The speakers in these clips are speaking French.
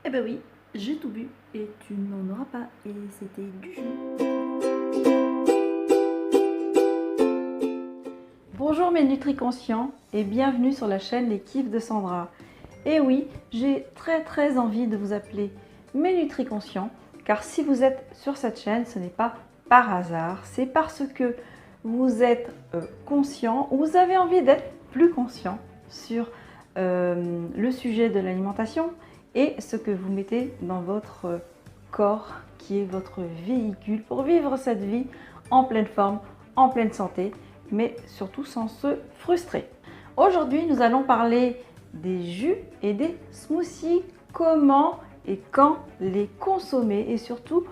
Eh ben oui, j'ai tout bu et tu n'en auras pas. Et c'était du jus. Bonjour mes nutri-conscients et bienvenue sur la chaîne Les Kiffs de Sandra. Et oui, j'ai très envie de vous appeler mes nutri-conscients car si vous êtes sur cette chaîne, ce n'est pas par hasard, c'est parce que vous êtes conscient ou vous avez envie d'être plus conscient sur le sujet de l'alimentation et ce que vous mettez dans votre corps qui est votre véhicule pour vivre cette vie en pleine forme, en pleine santé, mais surtout sans se frustrer. Aujourd'hui, nous allons parler des jus et des smoothies, comment et quand les consommer et surtout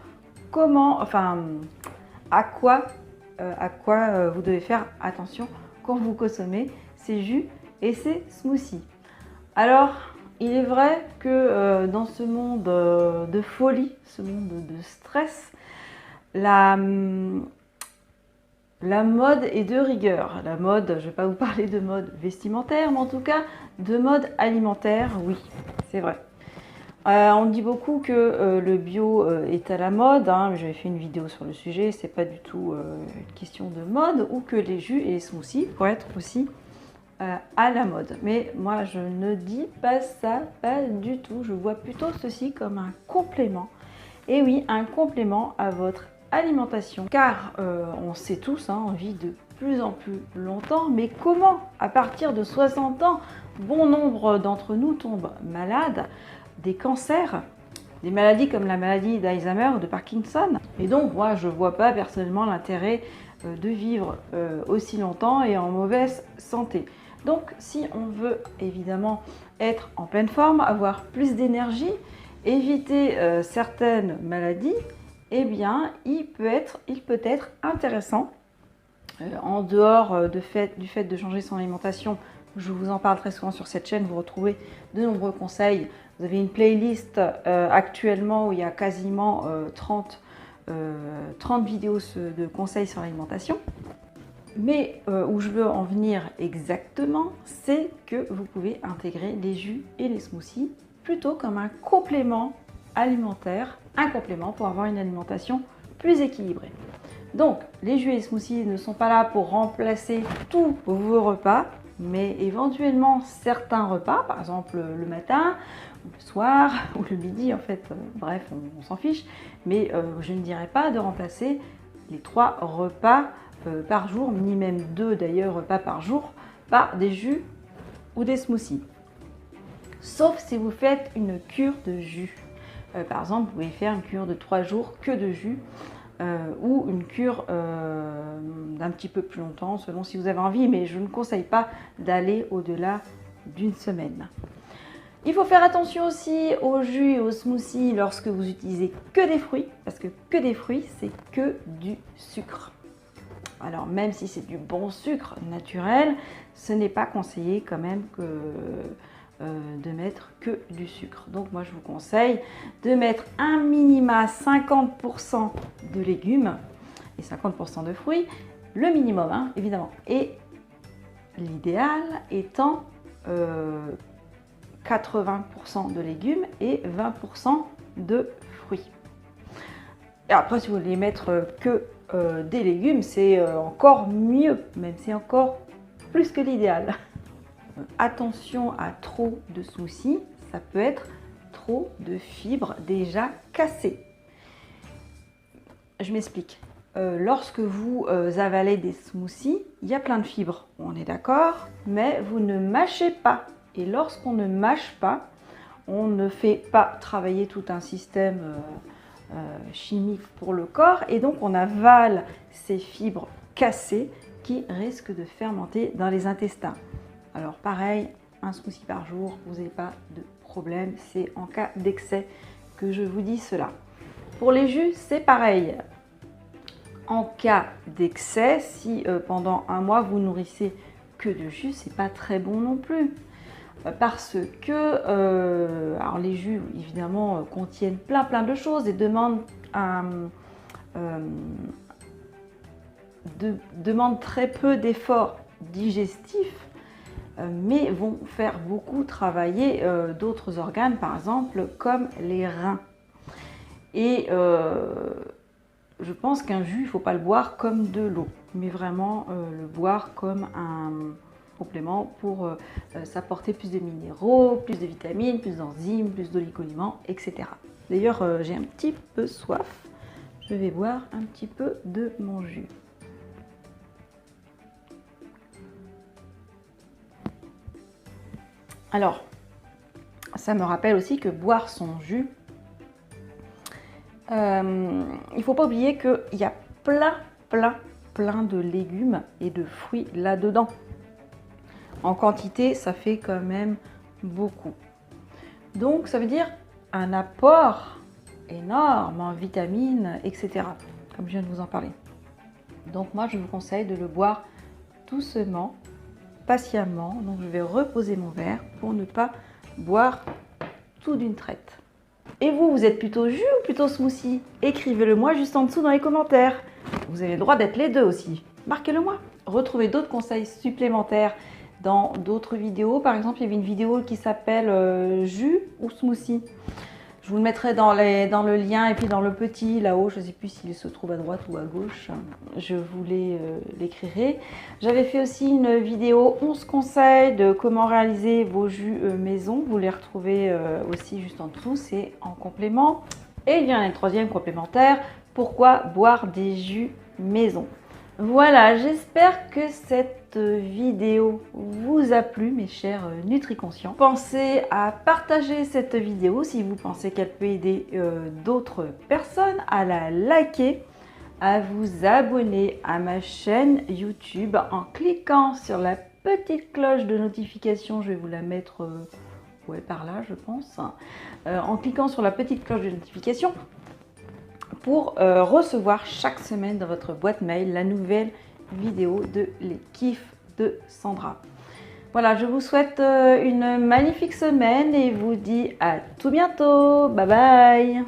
comment, à quoi vous devez faire attention quand vous consommez ces jus et ces smoothies. Alors, il est vrai que dans ce monde de folie, ce monde de stress, la mode est de rigueur. La mode, je ne vais pas vous parler de mode vestimentaire, mais en tout cas de mode alimentaire, oui, c'est vrai. On dit beaucoup que le bio est à la mode, hein, j'avais fait une vidéo sur le sujet, c'est pas du tout une question de mode, ou que les jus et les smoothies pourraient être aussi à la mode. Mais moi je ne dis pas ça, pas du tout, je vois plutôt ceci comme un complément. Et oui, un complément à votre alimentation, car on sait tous, hein, on vit de plus en plus longtemps, mais comment à partir de 60 ans, bon nombre d'entre nous tombent malades des cancers, des maladies comme la maladie d'Alzheimer ou de Parkinson. Et donc moi je vois pas personnellement l'intérêt de vivre aussi longtemps et en mauvaise santé. Donc si on veut évidemment être en pleine forme, avoir plus d'énergie, éviter certaines maladies, eh bien il peut être intéressant, en dehors du fait de changer son alimentation. Je vous en parle très souvent sur cette chaîne, vous retrouvez de nombreux conseils. Vous avez une playlist actuellement où il y a quasiment 30 vidéos de conseils sur l'alimentation. Mais où je veux en venir exactement, c'est que vous pouvez intégrer les jus et les smoothies plutôt comme un complément alimentaire, un complément pour avoir une alimentation plus équilibrée. Donc, les jus et les smoothies ne sont pas là pour remplacer tous vos repas, mais éventuellement certains repas, par exemple le matin, ou le soir, ou le midi, en fait, bref, on s'en fiche, mais je ne dirais pas de remplacer les 3 repas par jour, ni même 2 d'ailleurs repas par jour, par des jus ou des smoothies. Sauf si vous faites une cure de jus. Par exemple, vous pouvez faire une cure de 3 jours que de jus, ou une cure d'un petit peu plus longtemps selon si vous avez envie, mais je ne conseille pas d'aller au-delà d'une semaine. Il faut faire attention aussi aux jus et aux smoothies lorsque vous utilisez que des fruits, parce que des fruits, c'est que du sucre. Alors même si c'est du bon sucre naturel, ce n'est pas conseillé quand même de mettre que du sucre. Donc moi je vous conseille de mettre un minima 50% de légumes et 50% de fruits, le minimum hein, évidemment. Et l'idéal étant 80% de légumes et 20% de fruits. Et après si vous voulez mettre que des légumes, c'est encore mieux, même si c'est encore plus que l'idéal. Attention à trop de smoothies, ça peut être trop de fibres déjà cassées. Je m'explique. Lorsque vous avalez des smoothies, il y a plein de fibres, on est d'accord, mais vous ne mâchez pas. Et lorsqu'on ne mâche pas, on ne fait pas travailler tout un système chimique pour le corps et donc on avale ces fibres cassées qui risquent de fermenter dans les intestins. Alors pareil, un smoothie par jour, vous n'avez pas de problème, c'est en cas d'excès que je vous dis cela. Pour les jus, c'est pareil. En cas d'excès, si pendant un mois vous nourrissez que de jus, c'est pas très bon non plus. Parce que alors les jus évidemment contiennent plein de choses et demandent très peu d'efforts digestifs, mais vont faire beaucoup travailler d'autres organes, par exemple comme les reins. Et je pense qu'un jus, il ne faut pas le boire comme de l'eau, mais vraiment le boire comme un complément pour s'apporter plus de minéraux, plus de vitamines, plus d'enzymes, plus d'oligo-éléments, etc. D'ailleurs, j'ai un petit peu soif. Je vais boire un petit peu de mon jus. Alors, ça me rappelle aussi que boire son jus, il ne faut pas oublier qu'il y a plein de légumes et de fruits là-dedans. En quantité, ça fait quand même beaucoup. Donc, ça veut dire un apport énorme en vitamines, etc. Comme je viens de vous en parler. Donc, moi, je vous conseille de le boire doucement, patiemment. Donc, je vais reposer mon verre pour ne pas boire tout d'une traite. Et vous, vous êtes plutôt jus ou plutôt smoothie? Écrivez-le moi juste en dessous dans les commentaires. Vous avez le droit d'être les deux aussi. Marquez-le moi. Retrouvez d'autres conseils supplémentaires dans d'autres vidéos. Par exemple, il y avait une vidéo qui s'appelle jus ou smoothie. Je vous le mettrai dans le lien et puis dans le petit là-haut. Je ne sais plus s'il se trouve à droite ou à gauche. Je vous l'écrirai. J'avais fait aussi une vidéo 11 conseils de comment réaliser vos jus maison. Vous les retrouvez aussi juste en dessous. C'est en complément. Et il y a un troisième complémentaire. Pourquoi boire des jus maison? Voilà, j'espère que cette vidéo vous a plu, mes chers NutriConscients. Pensez à partager cette vidéo si vous pensez qu'elle peut aider d'autres personnes, à la liker, à vous abonner à ma chaîne YouTube en cliquant sur la petite cloche de notification. Je vais vous la mettre par là, je pense. En cliquant sur la petite cloche de notification, pour recevoir chaque semaine dans votre boîte mail la nouvelle vidéo de Les Kiffs de Sandra. Voilà, je vous souhaite une magnifique semaine et vous dis à tout bientôt. Bye bye.